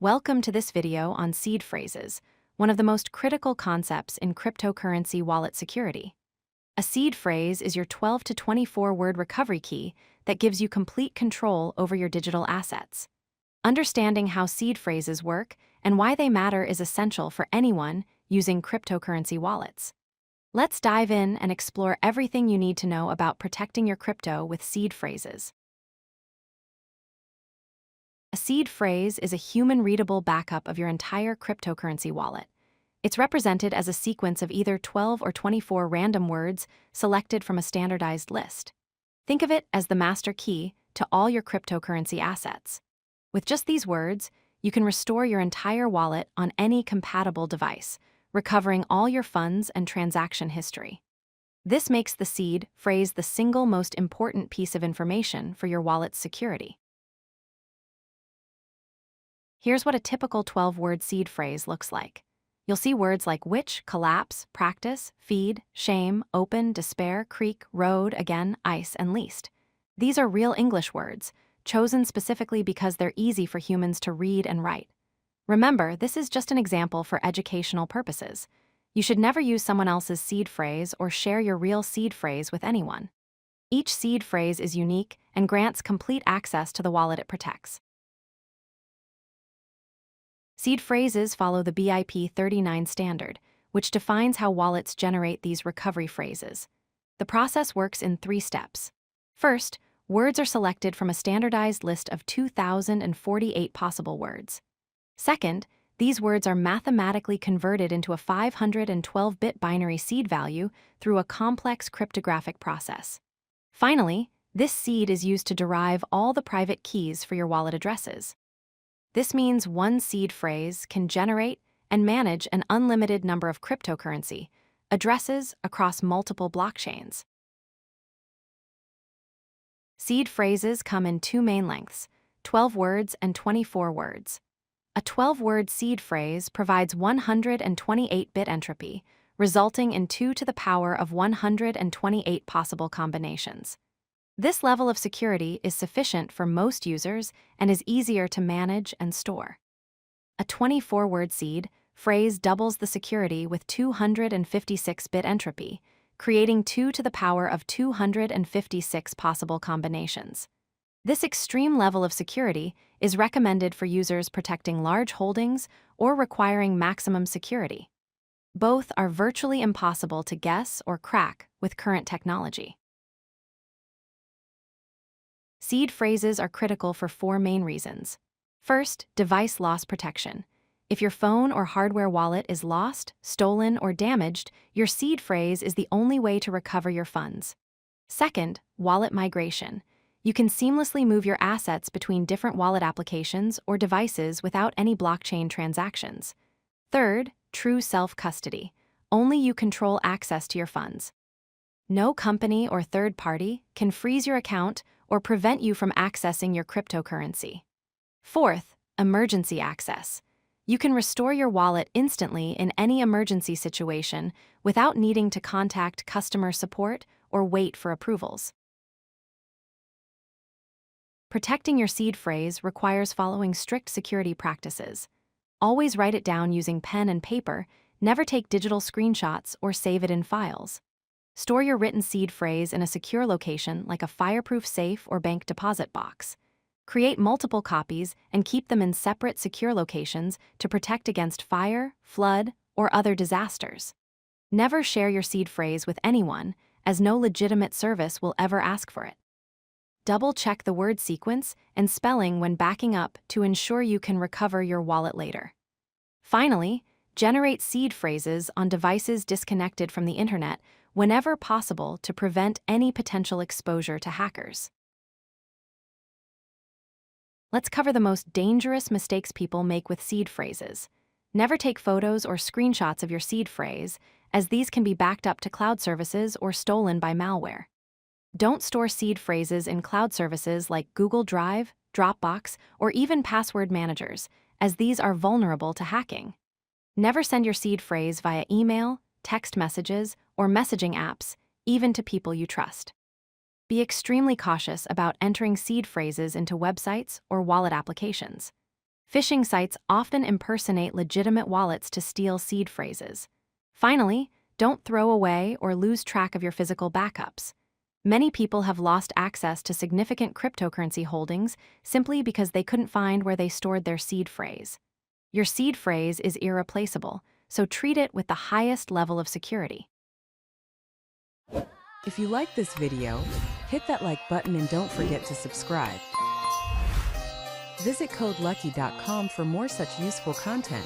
Welcome to this video on seed phrases, one of the most critical concepts in cryptocurrency wallet security. A seed phrase is your 12 to 24 word recovery key that gives you complete control over your digital assets. Understanding how seed phrases work and why they matter is essential for anyone using cryptocurrency wallets. Let's dive in and explore everything you need to know about protecting your crypto with seed phrases. A seed phrase is a human-readable backup of your entire cryptocurrency wallet. It's represented as a sequence of either 12 or 24 random words selected from a standardized list. Think of it as the master key to all your cryptocurrency assets. With just these words, you can restore your entire wallet on any compatible device, recovering all your funds and transaction history. This makes the seed phrase the single most important piece of information for your wallet's security. Here's what a typical 12-word seed phrase looks like. You'll see words like witch, collapse, practice, feed, shame, open, despair, creek, road, again, ice, and least. These are real English words, chosen specifically because they're easy for humans to read and write. Remember, this is just an example for educational purposes. You should never use someone else's seed phrase or share your real seed phrase with anyone. Each seed phrase is unique and grants complete access to the wallet it protects. Seed phrases follow the BIP 39 standard, which defines how wallets generate these recovery phrases. The process works in 3 steps. First, words are selected from a standardized list of 2,048 possible words. Second, these words are mathematically converted into a 512-bit binary seed value through a complex cryptographic process. Finally, this seed is used to derive all the private keys for your wallet addresses. This means one seed phrase can generate and manage an unlimited number of cryptocurrency addresses across multiple blockchains. Seed phrases come in 2 main lengths, 12 words and 24 words. A 12-word seed phrase provides 128-bit entropy, resulting in 2 to the power of 128 possible combinations. This level of security is sufficient for most users and is easier to manage and store. A 24-word seed phrase doubles the security with 256-bit entropy, creating 2 to the power of 256 possible combinations. This extreme level of security is recommended for users protecting large holdings or requiring maximum security. Both are virtually impossible to guess or crack with current technology. Seed phrases are critical for 4 main reasons. First, device loss protection. If your phone or hardware wallet is lost, stolen, or damaged, your seed phrase is the only way to recover your funds. Second, wallet migration. You can seamlessly move your assets between different wallet applications or devices without any blockchain transactions. Third, true self-custody. Only you control access to your funds. No company or third party can freeze your account or prevent you from accessing your cryptocurrency. Fourth, emergency access. You can restore your wallet instantly in any emergency situation without needing to contact customer support or wait for approvals. Protecting your seed phrase requires following strict security practices. Always write it down using pen and paper, never take digital screenshots or save it in files. Store your written seed phrase in a secure location like a fireproof safe or bank deposit box. Create multiple copies and keep them in separate secure locations to protect against fire, flood, or other disasters. Never share your seed phrase with anyone, as no legitimate service will ever ask for it. Double-check the word sequence and spelling when backing up to ensure you can recover your wallet later. Finally, generate seed phrases on devices disconnected from the internet whenever possible to prevent any potential exposure to hackers. Let's cover the most dangerous mistakes people make with seed phrases. Never take photos or screenshots of your seed phrase, as these can be backed up to cloud services or stolen by malware. Don't store seed phrases in cloud services like Google Drive, Dropbox, or even password managers, as these are vulnerable to hacking. Never send your seed phrase via email, text messages, or messaging apps, even to people you trust. Be extremely cautious about entering seed phrases into websites or wallet applications. Phishing sites often impersonate legitimate wallets to steal seed phrases. Finally, don't throw away or lose track of your physical backups. Many people have lost access to significant cryptocurrency holdings simply because they couldn't find where they stored their seed phrase. Your seed phrase is irreplaceable, so treat it with the highest level of security. If you like this video, hit that like button and don't forget to subscribe. Visit codelucky.com for more such useful content.